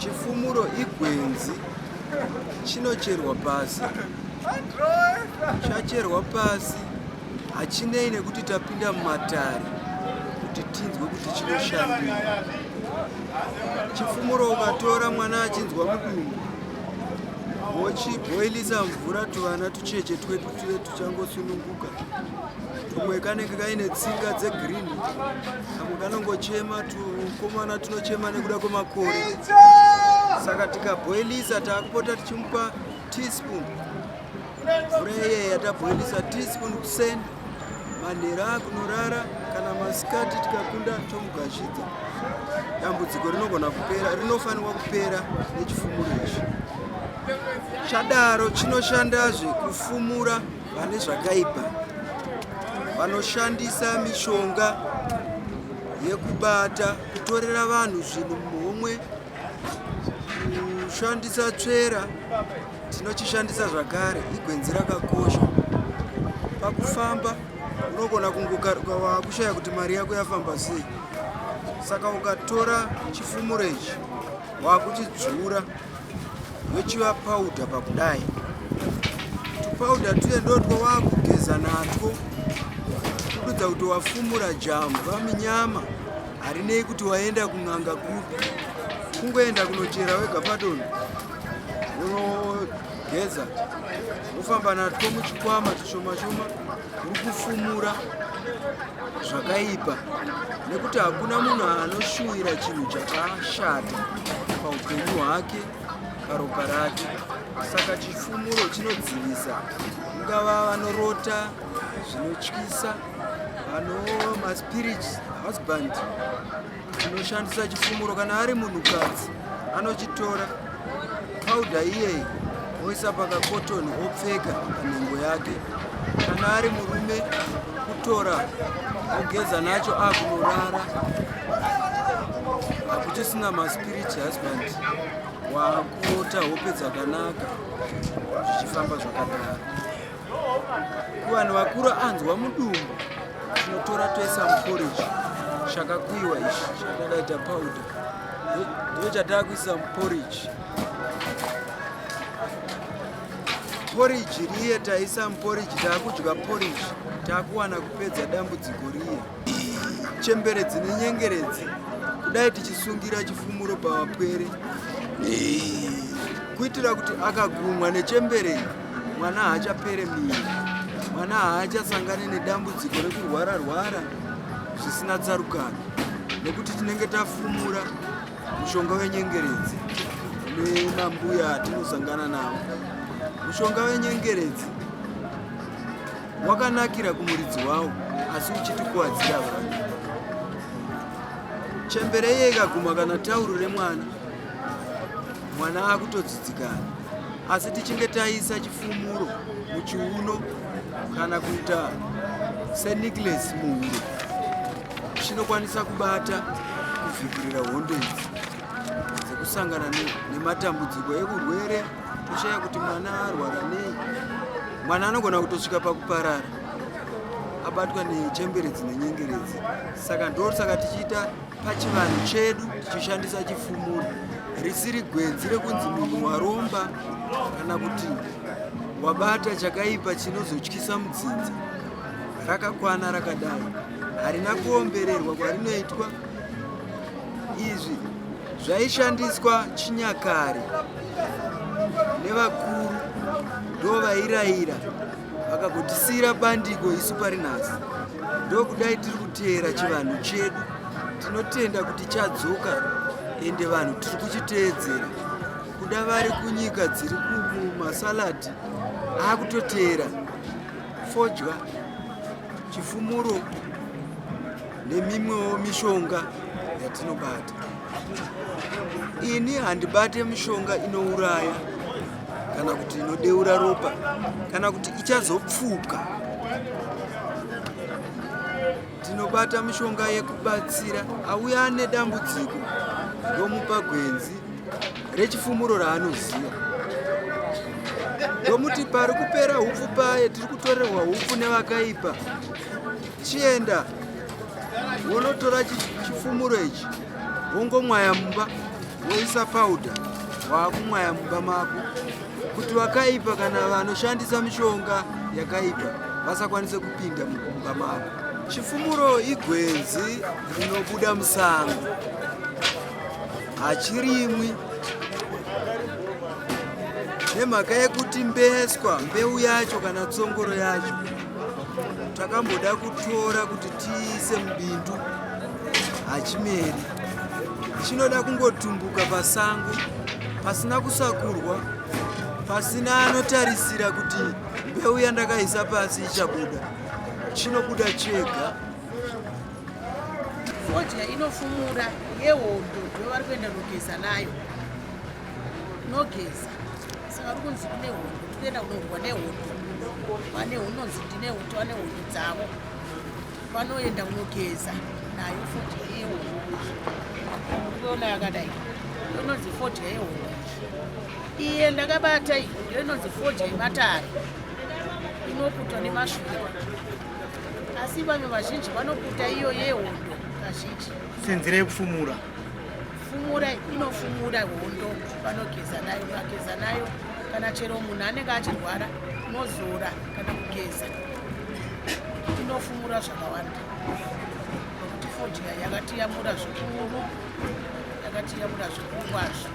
Chifumuro igwenzi chinocherwa pasi. Chacherwa pasi hachinei nekuti tapinda mumatare kuti tinzwe kuti chinoshandei. Chifumuro ukatora mwana achinzwa mudumbu wochibhoilisa mvura tuvana tucheche twedu tuve tuchangosununguka. Tumwe kanenge kaine tsinga dzegirini, kamwe kanongochema, tukomana tunochema nekuda kwemakore. Saka tikabhoilisa takupota tichimupa teaspoon. Mvura iyeyi yatabhoilisa teaspoon kuseni, manhero akunorara kana masikati tikakunda tomugashidza. Dambudziko rinogona kupera, rinofanirwa kupera nechifumuro ichi. Chadaro chinoshandazve kufumura vane zvakaipa. Vanoshandisa mishonga yekubata, kutorera vanhu zvinhu muhomwe, kushandisa tsvera. Tinochishandisa zvakare, igwenzi rakakosha. Pakufamba unogona kungokaruka kushaya kuti mari yako yafamba sei. Saka ukatora chifumuro ichi wakuchidzura yochiva pauda pakudai. Tupauda tuye ndo twawakugeza natwo kudza kuti wafumura jamba minyama. Harinei kuti waenda kun'anga kupi, kungoenda kunochera wega padondo unogeza, wofamba natwo muchikwama tushoma shoma, uri kufumura zvakaipa, nekuti hakuna munhu anoshuwira chinhu chakashata paupenyu hwake, paropa rake. Saka chifumuro chinodzivisa, ungava vanorota, zvinotyisa, maspirit husband anoshandisa chifumuro. Kana ari munhukadzi anochitora pauda iyeyi oisa pakakotoni opfeka panhengo yake. Kana ari murume kutora ogeza nacho akunorara. Hakuchisina maspirit husband wakurota hope dzakanaka zvichifamba zvakadaro. Kuvanhu vakuru anzwa mudumbu, tinotora toisa muporridge. Chakakuyiwa ichi chatakaita pauda ndo chataakuisa muporridge. Porridge riye taisa muporridge, taakudya porridge, taakuwana kupedza dambudziko riye. Chemberedzi nenyengeredzi kudai tichisungira chifumuro pavapwere, kuitira kuti akagumwa nechemberedzi mwana haachapere miri, mwana haachasangane nedambudziko rekurwara-rwara zvisina tsarukano, nekuti tinenge tafumura mushonga wenyengeredzi nemambuya atinosangana nawo. Mushonga wenyengeredzi wakanakira kumuridzi wawo, asi uchitikuwadzira vanhu. Chembere iye ikaguma kana tauro remwana, mwana akutodzidzikana. Asi tichinge taisa chifumuro muchiuno kana kuita senecklace muhuro, chinokwanisa kubata kuvhikirira hondo idzi dzekusangana nematambudziko ekurwere, toshaya kuti mwana arwara nei. Mwana anogona kutosvika pakuparara abatwa nechemberedzi nenyengeredzi. Saka ndosaka tichiita pachivanhu chedu tichishandisa chifumuro, risiri gwenzi rekunzi munhu waromba kana kuti wabata chakaipa chinozotyisa mudzinza. Rakakwana rakadai, harina kuombererwa kwarinoitwa. Izvi zvaishandiswa chinyakare nevakuru, ndo vairayira vakagotisira bandiko isu pari nhasi. Ndo kudai tiri kuteera chivanhu chedu, tinotenda kuti chadzoka, ende vanhu tiri kuchiteedzera. Kuda vari kunyika dziri kumasaladi akutoteera fodya chifumuro nemimwewo mishonga yatinobata. Ini handibate mishonga inouraya kana kuti inodeura ropa kana kuti ichazopfuka. Tinobata mishonga yekubatsira auya ane dambudziko, ndomupa gwenzi rechifumuro raanoziva. Ndomuti pari kupera hupfu paye tiri kutorerwa hupfu nevakaipa. Chienda wonotora chifumuro ichi wongomwaya mumba, woisa powder waakumwaya mumba mako kuti vakaipa kana vanoshandisa mishonga yakaipa vasakwanise kupinda mumba mako. Chifumuro igwenzi rinobuda musango, hachirimwi nemhaka yekuti mbeu yacho kana tsongoro yacho takamboda kutora kuti tiise mubindu, hachimeri. Chinoda kungotumbuka pasango pasina kusakurwa, pasina anotarisira kuti mbeu yandakaisa pasi ichabuda, chinobuda chega. Fodya inofumura yehondo ndiyo vari kuenda nogeza nayo, nogeza saka uri kunzi kune hondo, tikuenda kunorwa nehondo, vane unonzi ndine hondo, vane hondo dzavo, vanoenda kunogeza nayo fodya yehondo. Unoona yakadai inonzi fodya yehondo. Iye ndakabata iyi ndiyo inonzi fodya yematare, inoputwa nemasvika, asi vamwe vazhinji vanoputa iyo yehondo kazhinji. Senzera yekufumura, fumura inofumura hondo, vanogeza nayo, vageza nayo. Kana chero munhu anenge achirwara unozora kana kugeza, inofumura zvakawanda. Nokuti fodya yakatiyamura zvikuru, yakatiyamura zvikuru kwazvo.